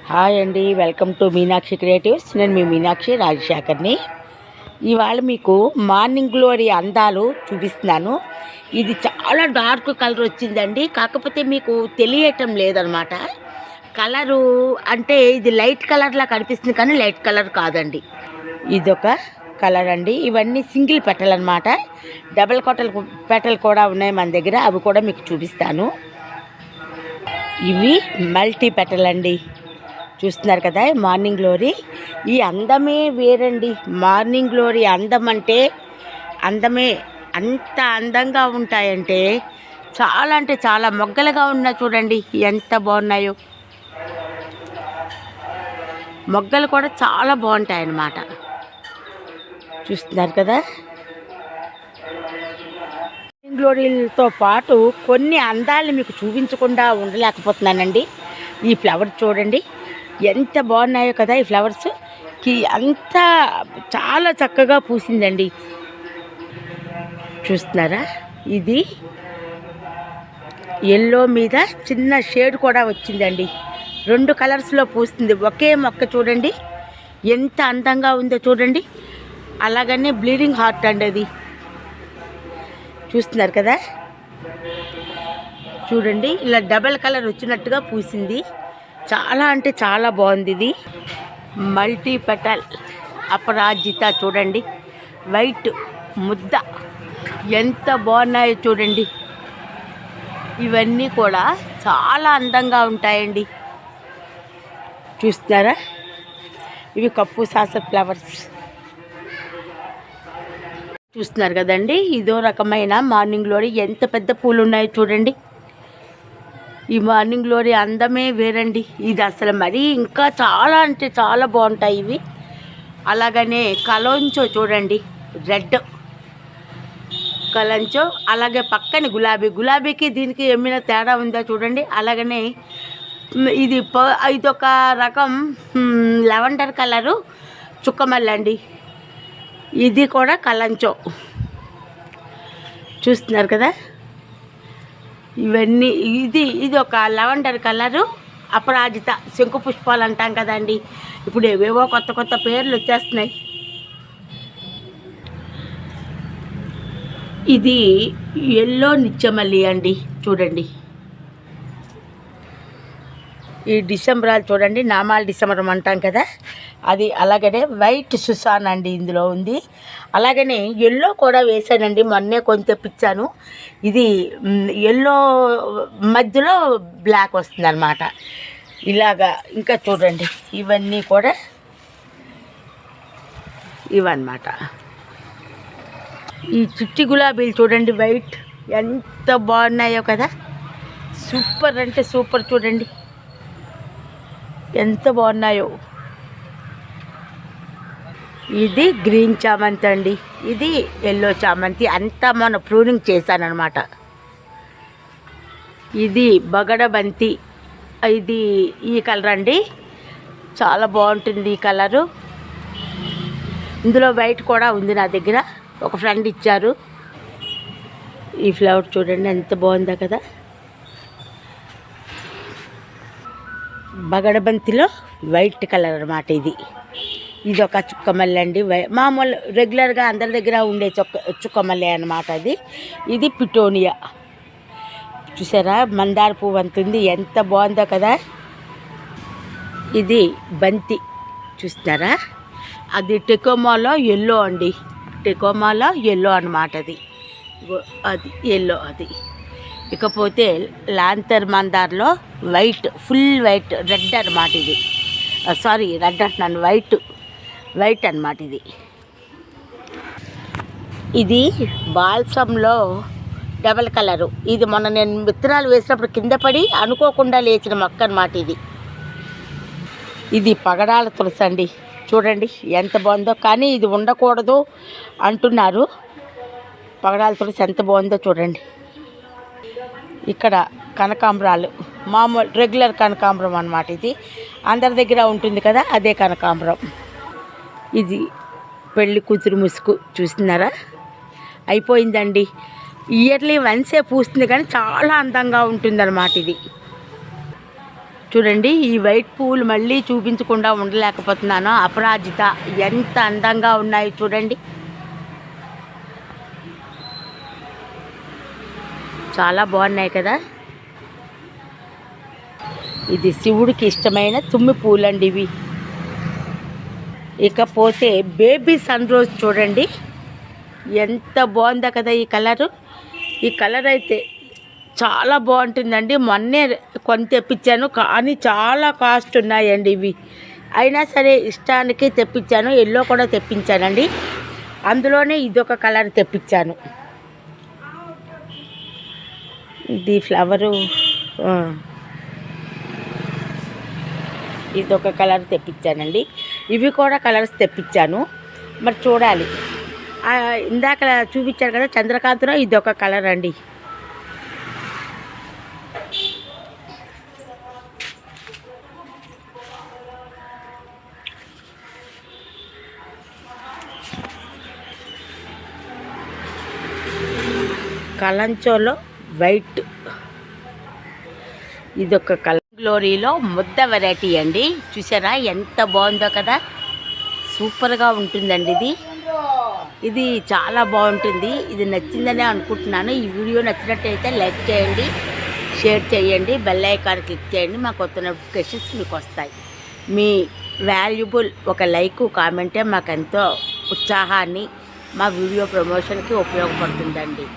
Hi అండి, welcome to Meenakshi creatives. నేను మీ మీనాక్షి రాజశేఖర్ని. ఇవాళ మీకు మార్నింగ్ గ్లోరీ అందాలు చూపిస్తున్నాను. ఇది చాలా డార్క్ కలర్ వచ్చిందండి, కాకపోతే మీకు తెలియటం లేదనమాట. కలరు అంటే ఇది లైట్ కలర్లా కనిపిస్తుంది, కానీ లైట్ కలర్ కాదండి. ఇదొక కలర్ అండి. ఇవన్నీ సింగిల్ పెటల్ అనమాట. డబల్ పెటల్ కూడా ఉన్నాయి మన దగ్గర, అవి కూడా మీకు చూపిస్తాను. ఇవి మల్టీ పెటల్ అండి. చూస్తున్నారు కదా మార్నింగ్ గ్లోరీ. ఈ అందమే వేరండి. మార్నింగ్ గ్లోరీ అందం అంటే అందమే. అంత అందంగా ఉంటాయంటే చాలా అంటే చాలా మొగ్గలుగా ఉన్నా చూడండి ఎంత బాగున్నాయో. మొగ్గలు కూడా చాలా బాగుంటాయి అన్నమాట. చూస్తున్నారు కదా. మార్నింగ్ గ్లోరీలతో పాటు కొన్ని అందాలను మీకు చూపించకుండా ఉండలేకపోతున్నానండి. ఈ ఫ్లవర్ చూడండి ఎంత బాగున్నాయో కదా. ఈ ఫ్లవర్స్కి అంతా చాలా చక్కగా పూసిందండి. చూస్తున్నారా, ఇది ఎల్లో మీద చిన్న షేడ్ కూడా వచ్చిందండి. 2 కలర్స్లో పూస్తుంది ఒకే మొక్క. చూడండి ఎంత అందంగా ఉందో చూడండి. అలాగనే బ్లీడింగ్ హార్ట్ అండి అది. చూస్తున్నారు కదా, చూడండి ఇలా డబల్ కలర్ వచ్చినట్టుగా పూసింది. చాలా అంటే చాలా బాగుంది. ఇది మల్టీ పెటల్ అపరాజిత. చూడండి వైట్ ముద్ద ఎంత బాగున్నాయో చూడండి. ఇవన్నీ కూడా చాలా అందంగా ఉంటాయండి. చూస్తారా, ఇవి కప్పు సాస ఫ్లవర్స్. చూస్తున్నారు కదండి, ఇదో రకమైన మార్నింగ్ గ్లోరీ. ఎంత పెద్ద పూలు ఉన్నాయో చూడండి. ఈ మార్నింగ్ గ్లోరీ అందమే వేరండి. ఇది అసలు మరీ ఇంకా చాలా అంటే చాలా బాగుంటాయి ఇవి. అలాగనే కలంచో చూడండి, రెడ్ కలంచో. అలాగే పక్కన గులాబీకి దీనికి ఏమైనా తేడా ఉందా చూడండి. అలాగనే ఇదొక రకం లెవెండర్ కలరు చుక్కమల్లండి. ఇది కూడా కలంచో. చూస్తున్నారు కదా. ఇవన్నీ ఇది ఒక లెవెండర్ కలరు అపరాజిత. శంకు పుష్పాలు అంటాం కదండి. ఇప్పుడు ఏవేవో కొత్త పేర్లు వచ్చేస్తున్నాయి. ఇది ఎల్లో నిత్యమల్లి అండి. చూడండి ఈ డిసెంబరాలు చూడండి, నామాల డిసెంబరం అంటాం కదా అది. అలాగనే వైట్ సుసాన్ అండి ఇందులో ఉంది. అలాగనే ఎల్లో కూడా వేసానండి, మొన్నే కొంచెం తెప్పించాను. ఇది ఎల్లో మధ్యలో బ్లాక్ వస్తుంది అన్నమాట. ఇలాగా ఇంకా చూడండి ఇవన్నీ కూడా ఇవన్నమాట. ఈ చిట్టి గులాబీలు చూడండి వైట్ ఎంత బాగున్నాయో కదా. సూపర్ అంటే సూపర్. చూడండి ఎంత బాగున్నాయో. ఇది గ్రీన్ చామంతి అండి, ఇది ఎల్లో చామంతి. అంతా మనం ప్రూనింగ్ చేశానమాట. ఇది బగడబంతి. ఇది ఈ కలర్ అండి, చాలా బాగుంటుంది ఈ కలరు. ఇందులో వైట్ కూడా ఉంది నా దగ్గర, ఒక ఫ్రెండ్ ఇచ్చారు. ఈ ఫ్లవర్ చూడండి ఎంత బాగుందో కదా. బగడబంతిలో వైట్ కలర్ అన్నమాట ఇది. ఇది ఒక చుక్కమల్లె అండి, మామూలు రెగ్యులర్గా అందరి దగ్గర ఉండే చుక్కమల్లె అన్నమాట అది. ఇది పిటోనియా. చూసారా మందార పువ్వు అంతుంది, ఎంత బాగుందో కదా. ఇది బంతి. చూస్తున్నారా, అది టెకోమాలో ఎల్లో అండి. టెకోమాలో ఎల్లో అన్నమాట అది. అది ఎల్లో అది. ఇకపోతే లాంతర్ మందార్లో వైట్, ఫుల్ వైట్, రెడ్ అన్నమాట ఇది. సారీ రెడ్ అంటున్నాను, వైట్ అన్నమాట ఇది. ఇది బాల్సంలో డబల్ కలరు. ఇది మొన్న నేను విత్తనాలు వేసినప్పుడు కింద పడి అనుకోకుండా లేచిన మొక్క అన్నమాట ఇది. ఇది పగడాల తులసి అండి. చూడండి ఎంత బాగుందో, కానీ ఇది ఉండకూడదు అంటున్నారు. పగడాల తులసి ఎంత బాగుందో చూడండి. ఇక్కడ కనకాంబరాలు, మామూలు రెగ్యులర్ కనకాంబరం అన్నమాట. ఇది అందరి దగ్గర ఉంటుంది కదా, అదే కనకాంబరం. ఇది పెళ్ళి కూతురు ముసుగు. చూస్తున్నారా, అయిపోయిందండి. ఇయర్లీ వన్సే పూస్తుంది, కానీ చాలా అందంగా ఉంటుందన్నమాట ఇది. చూడండి ఈ వైట్ పువ్వులు మళ్ళీ చూపించకుండా ఉండలేకపోతున్నాను. అపరాజిత ఎంత అందంగా ఉన్నాయి చూడండి. చాలా బాగున్నాయి కదా. ఇది శివుడికి ఇష్టమైన తుమ్మి పూలండి ఇవి. ఇకపోతే బేబీ సన్ రోజ్ చూడండి ఎంత బాగుందో కదా. ఈ కలర్ అయితే చాలా బాగుంటుందండి. మొన్నే కొని తెప్పించాను కానీ చాలా కాస్ట్ ఉన్నాయండి ఇవి. అయినా సరే ఇష్టానికి తెప్పించాను. ఎల్లో కూడా తెప్పించానండి. అందులోనే ఇదొక కలర్ తెప్పించాను. ఇది ఫ్లవరు ఇదొక కలర్ తెప్పించానండి. ఇవి కూడా కలర్స్ తెప్పించాను. మరి చూడాలి. ఇందాక చూపించాను కదా చంద్రకాంతిలో ఇదొక కలర్ అండి. కలంచోలో వైట్ ఇదొక కలర్. గ్లోరీలో ముద్ద వెరైటీ అండి. చూసారా ఎంత బాగుందో కదా. సూపర్గా ఉంటుందండి ఇది చాలా బాగుంటుంది. ఇది నచ్చిందనే అనుకుంటున్నాను. ఈ వీడియో నచ్చినట్టయితే లైక్ చేయండి, షేర్ చేయండి, బెల్ ఐకాన్ క్లిక్ చేయండి. మా కొత్త నోటిఫికేషన్స్ మీకు వస్తాయి. మీ వాల్యుబుల్ ఒక లైక్ కామెంటే మాకు ఎంతో ఉత్సాహాన్ని, మా వీడియో ప్రమోషన్కి ఉపయోగపడుతుందండి.